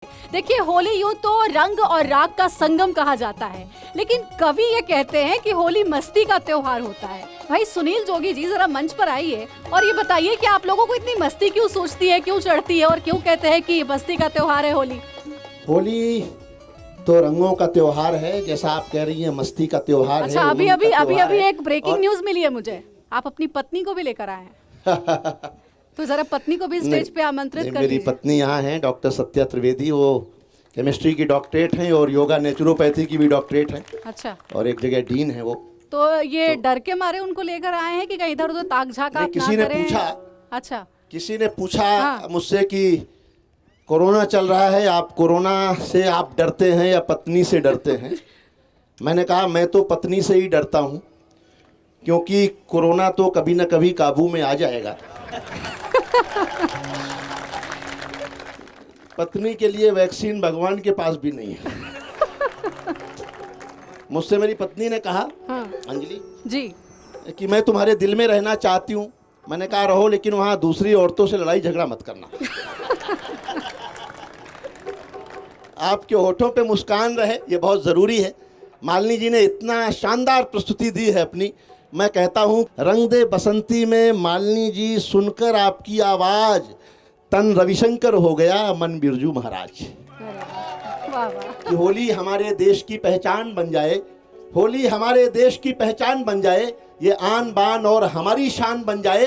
देखिए, होली यूं तो रंग और राग का संगम कहा जाता है, लेकिन कवि ये कहते हैं कि होली मस्ती का त्योहार होता है। भाई सुनील जोगी जी, जरा मंच पर आइए और ये बताइए कि आप लोगों को इतनी मस्ती क्यों सूझती है, क्यों चढ़ती है और क्यों कहते हैं कि मस्ती का त्योहार है होली? होली तो रंगों का त्योहार है, जैसा आप कह रही हैं मस्ती का त्योहार अच्छा, है। अभी एक ब्रेकिंग न्यूज मिली है मुझे, आप अपनी पत्नी को भी लेकर आए हैं। तो जरा पत्नी को भी स्टेज पे आमंत्रित कर मेरी दीजिए। पत्नी यहाँ हैं, डॉक्टर सत्या त्रिवेदी। वो केमिस्ट्री की डॉक्टरेट हैं और योगा नेचुरोपैथी की भी डॉक्टरेट हैं। अच्छा, और एक जगह डीन है वो। तो ये डर के मारे उनको लेकर आए हैं कि कहीं इधर उधर ताक झाक आप ना किसी ने करें? पूछा, अच्छा, किसी ने पूछा हाँ। मुझसे कि कोरोना चल रहा है, आप कोरोना से आप डरते हैं या पत्नी से डरते हैं? मैंने कहा मैं तो पत्नी से ही डरता हूँ, क्योंकि कोरोना तो कभी ना कभी काबू में आ जाएगा। पत्नी के लिए वैक्सीन भगवान के पास भी नहीं है। मुझसे मेरी पत्नी ने कहा, हाँ अंजलि जी, कि मैं तुम्हारे दिल में रहना चाहती हूँ। मैंने कहा रहो, लेकिन वहाँ दूसरी औरतों से लड़ाई झगड़ा मत करना। आपके होठों पे मुस्कान रहे, ये बहुत ज़रूरी है। मालिनी जी ने इतना शानदार प्रस्तुति दी है अपनी। मैं कहता हूँ रंग दे बसंती में मालिनी जी, सुनकर आपकी आवाज़ तन रविशंकर हो गया, मन बिरजू महाराज। वाह वाह। कि होली हमारे देश की पहचान बन जाए, होली हमारे देश की पहचान बन जाए, ये आन बान और हमारी शान बन जाए।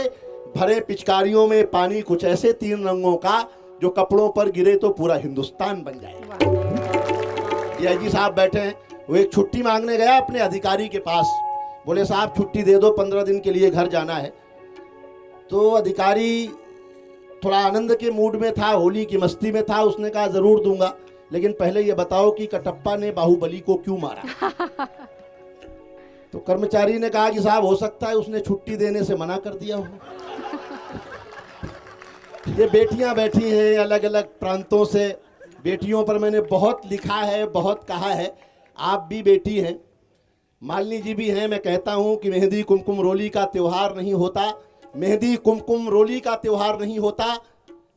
भरे पिचकारियों में पानी कुछ ऐसे तीन रंगों का, जो कपड़ों पर गिरे तो पूरा हिंदुस्तान बन जाए। डीआईजी साहब बैठे हैं, वो एक छुट्टी मांगने गया अपने अधिकारी के पास। बोले साहब छुट्टी दे दो, 15 दिन के लिए घर जाना है। तो अधिकारी थोड़ा आनंद के मूड में था, होली की मस्ती में था। उसने कहा जरूर दूंगा, लेकिन पहले ये बताओ कि कटप्पा ने बाहुबली को क्यों मारा? तो कर्मचारी ने कहा कि साहब हो सकता है उसने छुट्टी देने से मना कर दिया हो। ये बेटियां बैठी हैं अलग अलग प्रांतों से। बेटियों पर मैंने बहुत लिखा है, बहुत कहा है। आप भी बेटी हैं, मालिनी जी भी हैं। मैं कहता हूं कि मेहंदी कुमकुम रोली का त्योहार नहीं होता, मेहंदी कुमकुम रोली का त्योहार नहीं होता,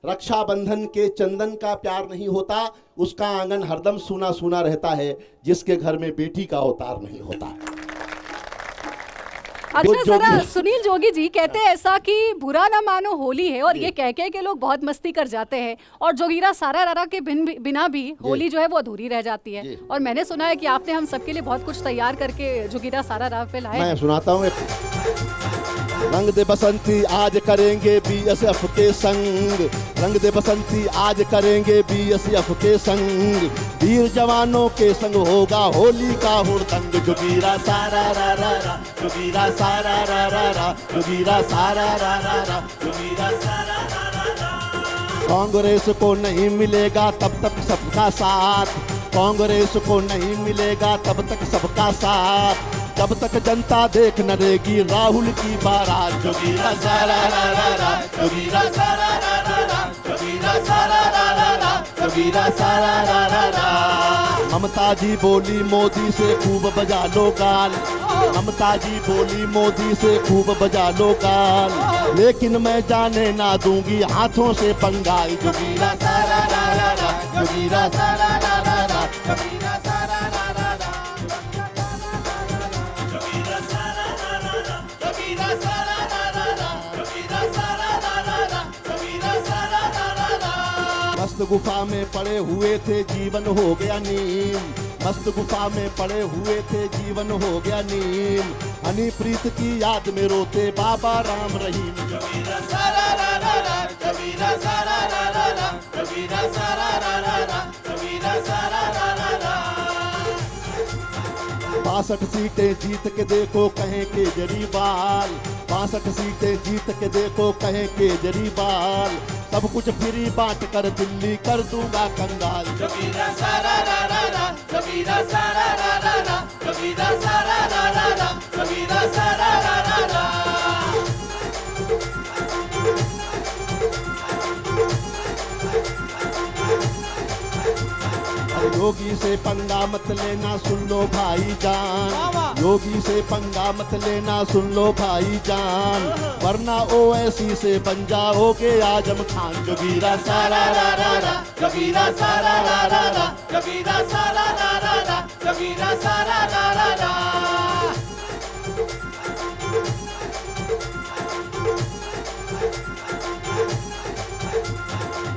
रक्षाबंधन के चंदन का प्यार नहीं होता, उसका आंगन हरदम सूना सूना रहता है, जिसके घर में बेटी का अवतार नहीं होता। अच्छा, जरा सुनील जोगी जी कहते हैं ऐसा कि बुरा ना मानो होली है, और ये कह के लोग बहुत मस्ती कर जाते हैं, और जोगीरा सारा रारा के बिना भी होली जो है वो अधूरी रह जाती है। और मैंने सुना है कि आपने हम सबके लिए बहुत कुछ तैयार करके जोगीरा सारा रारा पे लाए। मैं सुनाता हूँ। रंग दे बसंती आज करेंगे बीएसएफ के संग, रंग दे बसंती आज करेंगे बीएसएफ के संग, वीर जवानों के संग होगा होली का हुड़दंग। जोगीरा सारा रा रा रा, जोगीरा सारा रा रा रा, जोगीरा सारा रा रा रा, जोगीरा सारा रा रा रा। कांग्रेस को नहीं मिलेगा तब तक सबका साथ, कांग्रेस को नहीं मिलेगा तब तक सबका साथ, जब तक जनता देख न देगी राहुल की बारात। जोगीरा सारा रा रा रा, जोगीरा सारा रा रा रा, जोगीरा सारा रा रा रा, जोगीरा सारा रा रा रा। ममता जी बोली मोदी से खूब बजा लो गाल, ममता जी बोली मोदी से खूब बजा लो गाल, लेकिन मैं जाने ना दूंगी हाथों से बंगाल। जोगीरा सारा रा रा रा, जोगीरा सारा रा रा रा, जोगीरा सारा रा रा रा, जोगीरा सारा रा रा रा, जोगीरा सारा रा रा रा, जोगीरा सारा रा रा रा, जोगीरा सारा रा रा रा। मस्त गुफा में पड़े हुए थे जीवन हो गया नीम, मस्त गुफा में पड़े हुए थे जीवन हो गया नीम, हनी प्रीत की याद में रोते बाबा राम रहीम। जोगीरा सारा रा रा रा, जोगीरा सारा रा रा रा, जोगीरा सारा रा रा रा, जोगीरा सारा रा रा रा। 62 सीटें जीत के देखो कहें केजरीवाल, 62 सीटें जीत के देखो कहें केजरीवाल, सब कुछ फ्री बांट कर दिल्ली कर दूंगा कंगाल। जोगीरा सारा रा रा रा, जोगीरा सारा रा रा रा, जोगीरा सारा रा रा रा, जोगीरा सारा रा रा रा। योगी से पंगा मत लेना सुन लो भाई जान, योगी से पंगा मत लेना सुन लो भाई जान, वरना ओवैसी से बन जाओगे आजम खान। जोगीरा सारा रा रा रा, जोगीरा सारा रा रा रा, जोगीरा सारा रा रा रा, जोगीरा सारा रा रा रा।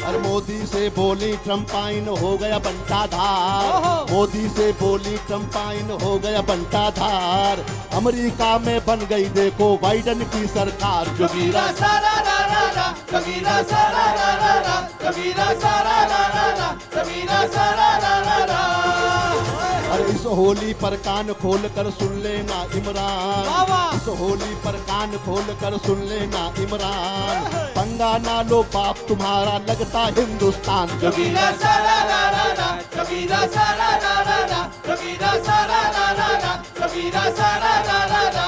और मोदी से बोली ट्रम्पाइन हो गया बंटाधार, मोदी से बोली ट्रम्पाइन हो गया बंटाधार, अमेरिका में बन गई देखो बाइडन की सरकार। जोगीरा सारा रा रा रा, जोगीरा सारा रा रा रा, जोगीरा सारा रा रा रा, जोगीरा सारा रा रा रा। और इस होली पर कान खोल कर सुन लेना इमरान, इस होली पर कान खोल कर सुन लेना इमरान, पंगा ना लो बाप तुम्हारा लगता हिंदुस्तान। जोगीरा सारा रा रा रा, जोगीरा सारा रा रा रा, जोगीरा सारा रा रा रा, जोगीरा सारा रा रा रा।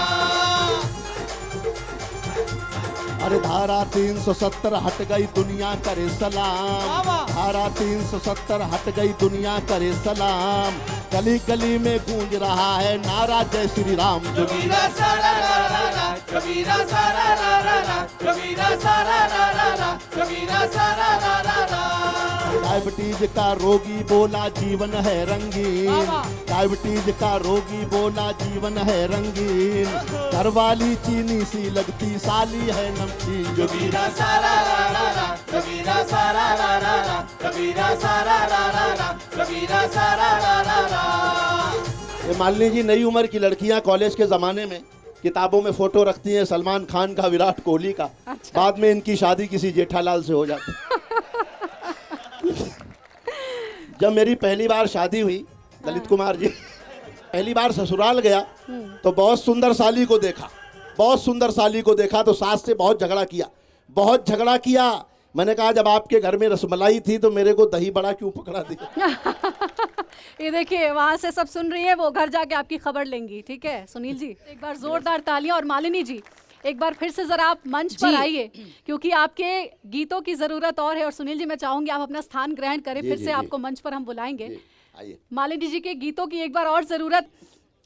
अरे धारा 370 हट गई दुनिया करे सलाम, धारा 370 हट गई दुनिया करे सलाम, गली गली में गूंज रहा है नारा जय श्री राम। जोगीरा सारा रा रा रा, जोगीरा सारा रा रा रा, जोगीरा सारा रा रा रा, जोगीरा सारा रा रा रा। डायबिटीज का रोगी बोला जीवन है रंगीन, डायबिटीज का रोगी बोला जीवन है रंगीन, घरवाली चीनी सी लगती साली है नमकीन। जोगीरा सारा रा रा रा, जोगीरा सारा रा रा रा, जोगीरा सारा रा रा रा, जोगीरा सारा रा रा रा। मालिनी जी नई उम्र की लड़कियां कॉलेज के जमाने में किताबों में फोटो रखती हैं सलमान खान का, विराट कोहली का, अच्छा। बाद में इनकी शादी किसी जेठालाल से हो जाती। जब मेरी पहली बार शादी हुई ललित कुमार जी, पहली बार ससुराल गया तो बहुत सुंदर साली को देखा, बहुत सुंदर साली को देखा तो सास से बहुत झगड़ा किया, बहुत झगड़ा किया। मैंने कहा जब आपके घर में रसमलाई थी तो मेरे को दही बड़ा क्यों पकड़ा दिया। ये देखिए वहाँ से सब सुन रही है, वो घर जाके आपकी खबर लेंगी, ठीक है सुनील जी। एक बार जोरदार तालियां। और मालिनी जी एक बार फिर से जरा आप मंच पर आइए, क्योंकि आपके गीतों की जरूरत और है। और सुनील जी मैं चाहूंगी आप अपना स्थान ग्रहण करें, फिर से आपको मंच पर हम बुलाएंगे। मालिनी जी के गीतों की एक बार और जरूरत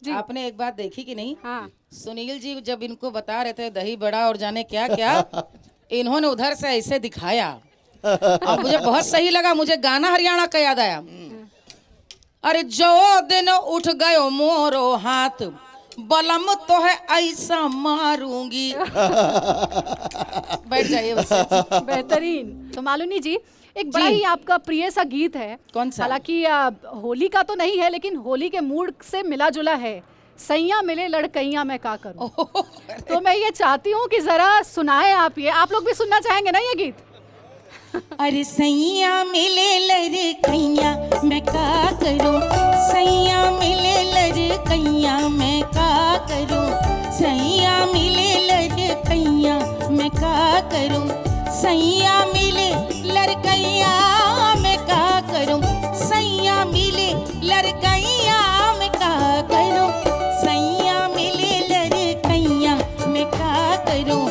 जी। आपने एक बात देखी कि नहीं? हाँ। सुनील जी जब इनको बता रहे थे दही बड़ा और जाने क्या क्या इन्होंने उधर से ऐसे दिखाया और मुझे बहुत सही लगा, मुझे गाना हरियाणा का याद आया। अरे जो दिन उठ गयो मोरो हाथ बलम तो है ऐसा मारूंगी। बैठ जाइए बस। बेहतरीन। तो मालिनी जी एक बड़ा ही आपका प्रिय सा गीत है, कौन सा? हालांकि होली का तो नहीं है लेकिन होली के मूड से मिला जुला है, सैया मिले लड़कैया मैं का करूं। तो मैं ये चाहती हूँ कि जरा सुनाए आप, ये आप लोग भी सुनना चाहेंगे ना ये गीत? अरे सैया मिले लड़कैया मैं का करूं, सैया मिले लड़कैया मैं का करूं, सैया मिले लड़कैया मैं का करूं, सैया मिले लड़कैया मैं का करूं, सैया मिले लड़कैया मैं का करूं, सैया मिले लड़कैया मैं का करूं,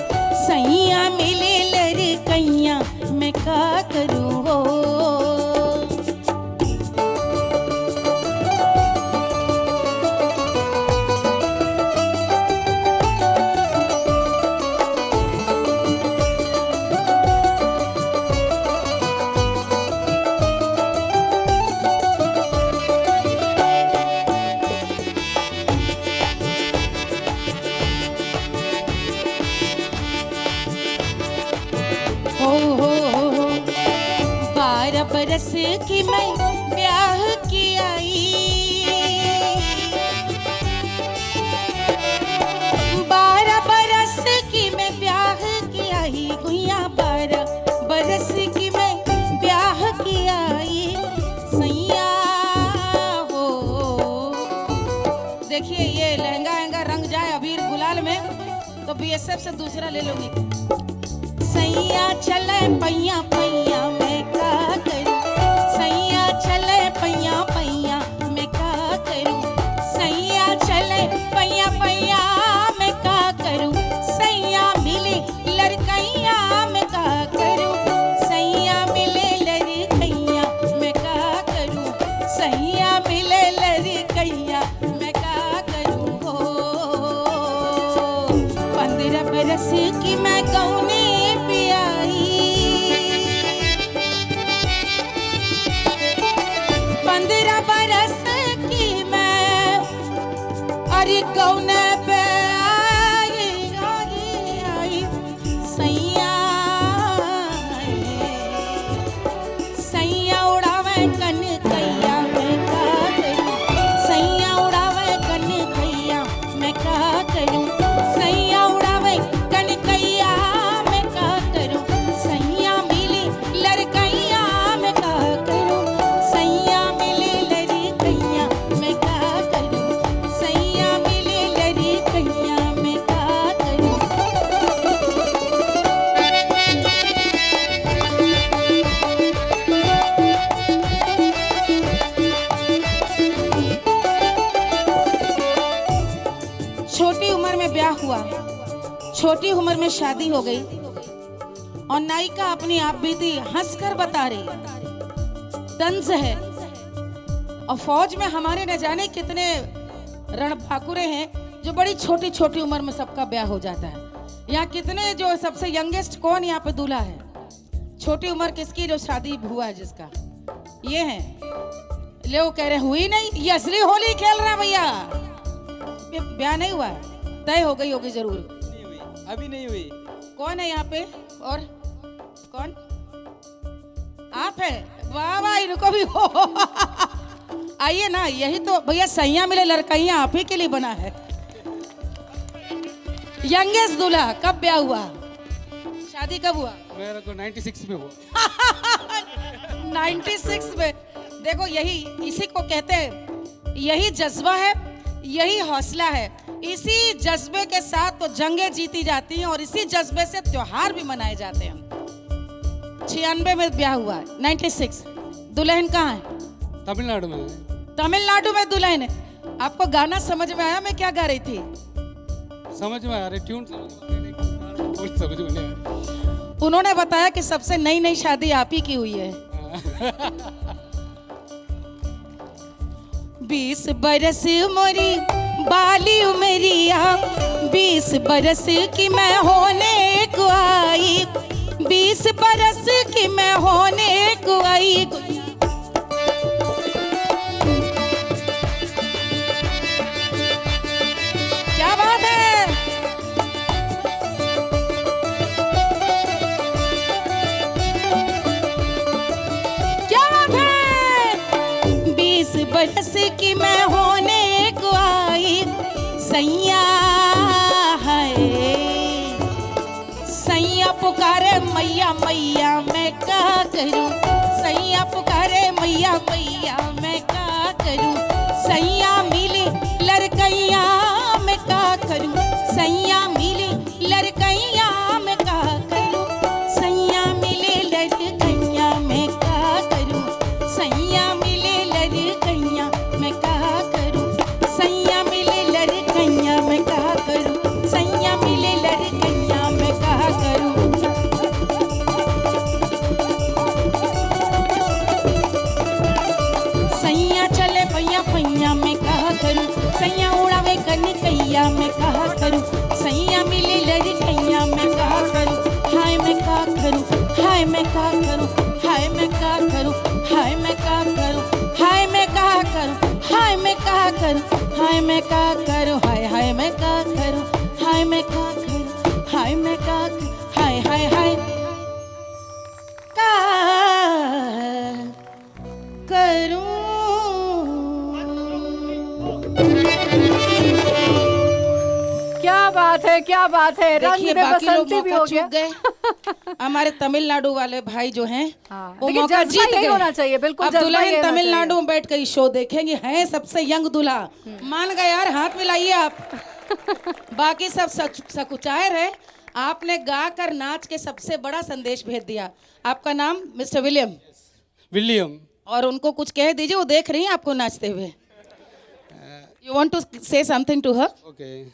सैया मिले लड़कैया मैं का करूं। बरस की मैं ब्याह की आई, 12 बरस की मैं ब्याह की आई, गुइया 12 बरस की मैं ब्याह की आई, सैया हो। देखिए ये लहंगा रंग जाए अबीर गुलाल में तो बीएसएफ से दूसरा ले लूंगी। सैया चले पैया पैया मैं का करूं, सैया चले पैया पैया मैं का करूं, सैया चले पैया पैया मैं का करूं, सैया मिले लड़कैया मैं का करूं, सैया मिले लड़कैया मैं का करूं, सैया गौने पे आई सैया सैया उड़ावे कन कैया मैं का करूं सैया उड़ावे कन कैया मैं का करूं सैया उड़ावे कन कैया मैं का करूं सैया मिली लड़कैया मैं का करूं सैया मिली लड़कैया मैं का करूं सैया मिली लड़कैया मैं का करूं छोटी उम्र में ब्याह हुआ, छोटी उम्र में शादी हो गई और नायिका अपनी आप बीती हंसकर बता रही तंज है। और फौज में हमारे न जाने कितने रणभाकुरे हैं जो बड़ी छोटी छोटी उम्र में सबका ब्याह हो जाता है। यहाँ कितने जो सबसे यंगेस्ट कौन यहाँ पे दूल्हा है? छोटी उम्र किसकी जो शादी हुआ है जिसका? ये है। ले वो कह रहे हुई नहीं, ये असली होली खेल रहा है भैया। ब्याह नहीं हुआ है, तय हो गई होगी जरूर। अभी नहीं हुई। कौन है यहाँ पे? और कौन? आप है? वाह वाह, इनको भी हो। आइए ना, यही तो भैया सैया मिले लड़कैया आप ही के लिए बना है। यंगेस्ट दूल्हा, कब ब्याह हुआ? शादी कब हुआ? मेरा को 96 में हुआ। 96 में। देखो यही, इसी को कहते हैं, यही जज्बा है, यही हौसला है। इसी जज्बे के साथ तो जंगें जीती जाती हैं और इसी जज्बे से त्योहार भी मनाए जाते हैं। 96 में ब्याह हुआ है, 96। दुल्हन कहाँ है? तमिलनाडु में। तमिलनाडु में दुल्हन है। आपको गाना समझ में आया मैं क्या गा रही थी? समझ में आ रही, ट्यून समझ में नहीं आ रही। उन्होंने बताया कि सबसे नई नई शादी आप ही की हुई है। 20 बरस मोरी बाली उमरिया, 20 बरस की मैं होने को आई, 20 बरस की मैं होने को आई। क्या बात है? क्या बात है? 20 बरस की मैं होने को आई, सैया है सैया पुकारे मैया मैया मैं क्या करूं, सैया पुकारे मैया मैया मैं क्या करूं, सैया मिली लड़कैया मैं क्या करूं, सैया मिली लड़कैया मैं क्या करूं, सैया मिली लड़कैया मैं क्या करूं, सैया मिली लड़कैया मैं क्या करूं, सैया मिली लड़कैया मैं क्या करूं, सैया मिली लड़कैया मैं क्या करूं। सैया चले पैया पैया मैं कहा करूं, सैया उड़ावे कन कैया मैं कहा करूं, सैया मिले लड़कैया मैं कहा करूं, हाय मैं का करूं, हाय मैं का करूं, हाय मैं का करूं, हाय मैं का करूं, हाय मैं का करूं, हाय मैं का करूं, हाय मैं का करूं, हाय हाय मैं का करूं, हाय मैं का करूं, हाय मैं का हाय हाय हाय का करूं। क्या बात है, क्या बात है। रंग देखिए दे बाकी लोग बसंती भी मौका हो चूक गया। गए। हमारे तमिलनाडु वाले भाई जो हैं हाँ, वो लेकिन मौका जज्बा जीत यही गए। होना चाहिए, बिल्कुल अब जज्बा दुल्हन यही होना तमिलनाडु चाहिए। में बैठ कर शो देखेंगे, हैं सबसे यंग दूल्हा। मान गए यार, हाथ मिलाइए आप। बाकी सब सकुचाए रहे। आपने गा कर नाच के सबसे बड़ा संदेश भेज दिया। आपका नाम? Mister William. विलियम। और उनको कुछ कह दीजिए, वो देख रही हैं आपको नाचते हुए। You want to say something to her? Okay,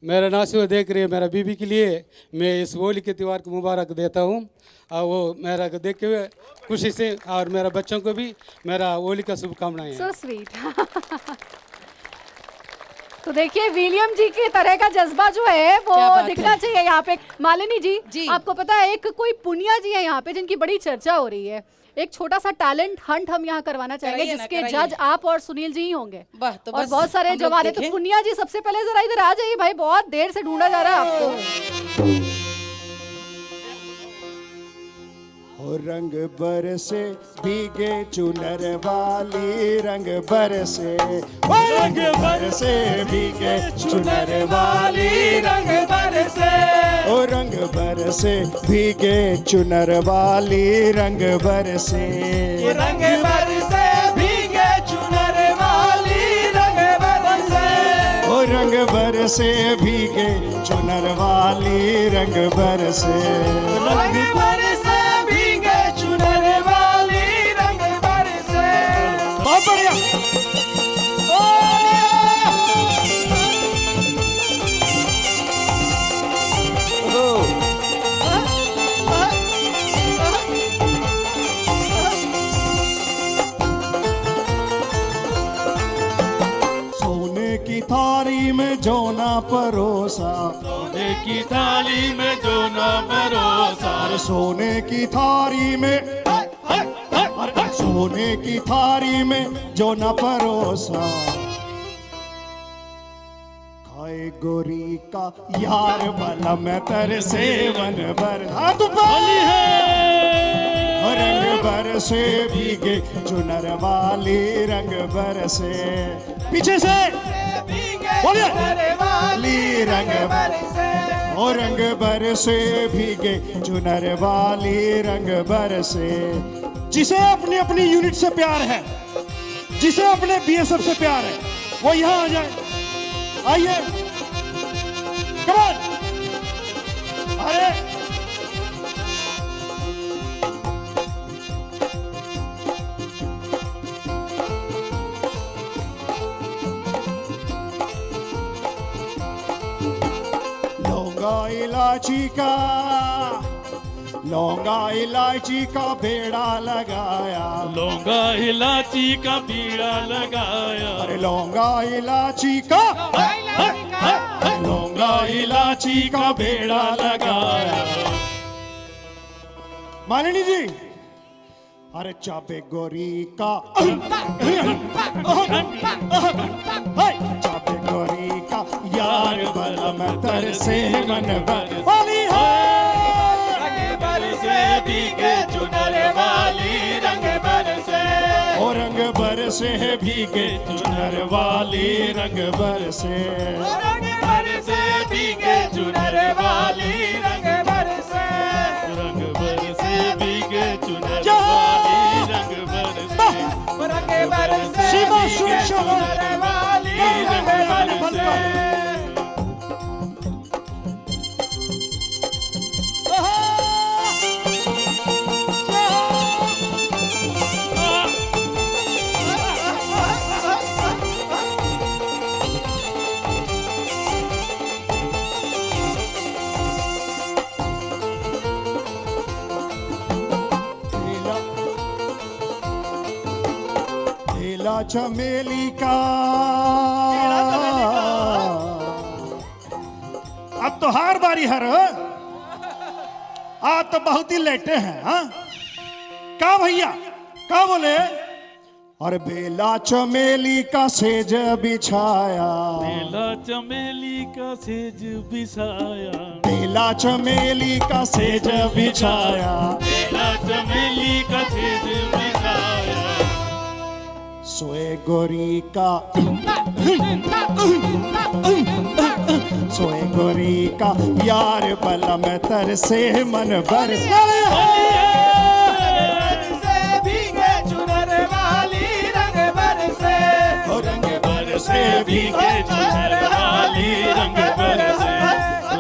मेरा नाचो देख रही है, मेरा बीबी के लिए मैं इस होली के त्यौहार को मुबारक देता हूँ। और वो मेरा को देख के खुशी से, और मेरा बच्चों को भी मेरा होली का शुभकामनाएं। So sweet. तो देखिए विलियम जी की तरह का जज्बा जो है वो क्या बात दिखना है। चाहिए यहाँ पे। मालिनी जी, जी। आपको पता है एक कोई पुनिया जी है यहाँ पे जिनकी बड़ी चर्चा हो रही है। एक छोटा सा टैलेंट हंट हम यहाँ करवाना चाहेंगे, कराइए ना, जिसके कराइए। जज आप और सुनील जी ही होंगे। वाह, तो और बस बहुत सारे हम लोग जवाब है। तो देखें। पुनिया जी सबसे पहले जरा इधर आ जाइए भाई, बहुत देर से ढूंढा जा रहा है आपको। हो रंग बरसे भीगे चुनर वाली, रंग बरसे, ओ रंग बरसे भीगे चुनर वाली, रंग बरसे, ओ रंग बरसे भीगे चुनर वाली, रंग बरसे, रंग बरसे भीगे चुनर वाली, रंग बरसे, ओ रंग बरसे भीगे चुनर वाली, रंग बरसे, रंग बरसे भीगे चुनर वाली, रंग बरसे। बहुत बढ़िया। सोने की थाली में जो ना परोसा, सोने की थाली में जो ना परोसा, अरे सोने की थाली में, अरे सोने की थाली में जो ना परोसा, खाए गोरी का यार बला में तरसे मन भर, हाँ तू बोली है, रंग बरसे भीगे चुनर वाली, रंग बरसे, पीछे से बोलिए, वाली रंग बरसे, ओ रंग बरसे भीगे चुनर वाली, रंग बरसे। जिसे अपनी अपनी यूनिट से प्यार है, जिसे अपने बीएसएफ से प्यार है, वो यहाँ आ जाए। आइए, कम ऑन। अरे लौंगा इलायची का, लौंगा इलायची का बेड़ा लगाया, लौंगा इलायची का बीड़ा लगाया, अरे लौंगा इलायची का, लौंगा इलायची का बेड़ा लगाया। मालिनी जी, अरे चाबे गोरी का, चाबे गोरी का यार बला में तरसे मन भर, वाली है, बरसे भीगे चुनर वाली, रंग बरसे, ओ रंग बरसे भीगे चुनर वाली, रंग बरसे, रंग बरसे भीगे चुनर वाली, रंग बरसे, रंग बरसे भीगे चुनर वाली, रंग बरसे, रंग बरसे सीमा भीगे सुन चुनर वाली, रंग बरसे। बेला चमेली का, अब तो हार बारी हर, आज तो बहुत ही लेटे हैं। हाँ का भैया, का बोले, और बेला चमेली का सेज बिछाया, बेला चमेली का सेज बिछाया, बेला चमेली का सेज बिछाया, बेला चमेली का सेज बिछाया, सोए गोरी का, सोए गोरी का यार बला में तरसे मन भर, भीगे चुनर वाली, रंग बरसे, रंग बरसे भीगे चुनर वाली, रंग बरसे,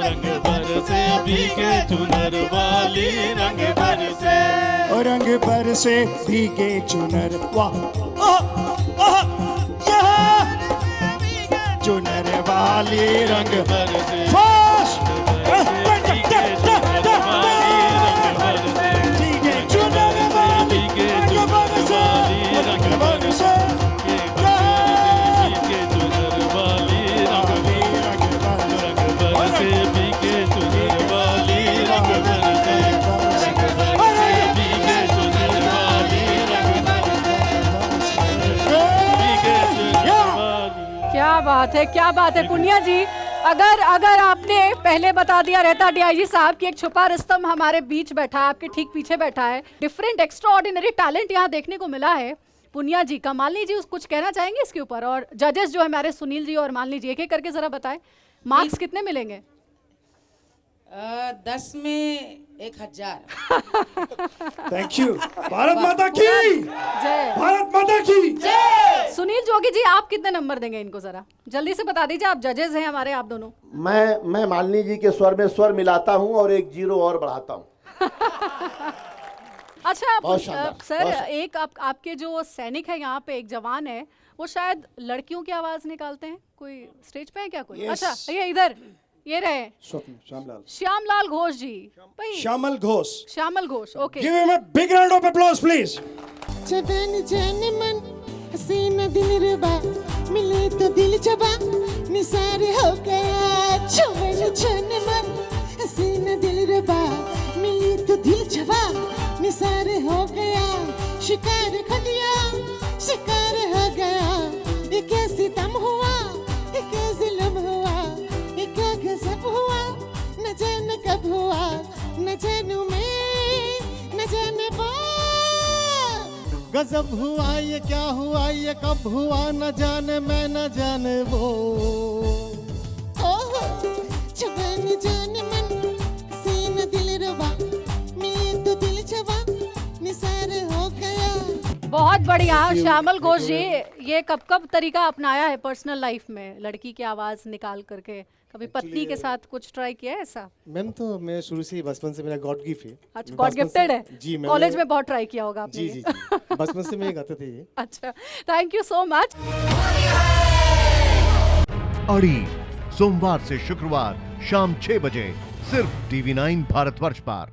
रंग बरसे भीगे चुनर वाली, रंग बरसे, रंग बरसे भीगे चुनर, वाह चुनर वाली, रंग बरसे, फास्ट भीगे चुनर वाली, रंग बरसे, भीगे चुनर वाली, भीगे चुनर वाली, रंग बरसे, भीगे चुनर वाली, रंग बरसे, भीगे चुनर वाली, रंग बरसे, भीगे चुनर वाली, बात है, क्या बात है पुनिया जी। अगर आपने पहले बता दिया रहता डीआईजी साहब की एक छुपा रुस्तम हमारे बीच बैठा है, आपके ठीक पीछे बैठा है, डिफरेंट एक्स्ट्रा ऑर्डिनरी टैलेंट यहाँ देखने को मिला है। पुनिया जी, कमालिनी जी कुछ कहना चाहेंगे इसके ऊपर? और जजेस जो है हमारे सुनील जी और मालिनी जी, एक एक करके जरा बताएं मार्क्स कितने मिलेंगे? 10 में 1000। Thank you. भारत माता की जय। भारत माता की सुनील जोगी जी, आप कितने नंबर देंगे इनको? जरा जल्दी से बता दीजिए, आप जजेस हैं हमारे, आप दोनों। मैं मालिनी जी के स्वर में स्वर मिलाता हूँ और एक 0 और बढ़ाता हूँ। अच्छा बहुत शानदार, सर, बहुत शानदार। एक आपके जो सैनिक है यहाँ पे, एक जवान है, वो शायद लड़कियों की आवाज निकालते हैं। कोई स्टेज पे है क्या कोई? Yes. अच्छा, ये इधर ये रहे श्यामलाल श्यामलाल घोष जी। भाई Shyamal Ghosh. Shyamal Ghosh, okay. Give him a big round of applause please. चबन जान मन हसीना दिल रुबा मिले तो दिल चबा निसार हो गया। चबन जान मन हसीना दिल रुबा मिले तो दिल चबा निसार हो गया। शिकार खटिया शिकार हो गया। ये कैसी दम हुआ, ये कैसी लम हुआ, ये क्या गजब हुआ, न जाने कब हुआ, न जानू मैं न जाने वो। गजब हुआ, ये क्या हुआ, ये कब हुआ, न जाने मैं न जाने वो। ओह चबन जान मन सीना दिल रुबा मिले तो दिल चबा निसार हो गया। बहुत बढ़िया श्यामल घोष जी, ये कब तरीका अपनाया है पर्सनल लाइफ में, लड़की की आवाज निकाल करके? कभी पत्नी के साथ कुछ ट्राई किया है ऐसा? मैम तो मैं शुरू से ही बचपन से मेरा गॉड गिफ्ट है। अच्छा, गॉड गिफ्टेड है। जी मैम। कॉलेज में बहुत ट्राई किया होगा आपने। जी जी जी बचपन से मैं गाते थे ये। अच्छा, थैंक यू सो मच। अड़ी सोमवार से शुक्रवार शाम 6 बजे सिर्फ TV9 भारतवर्ष पर।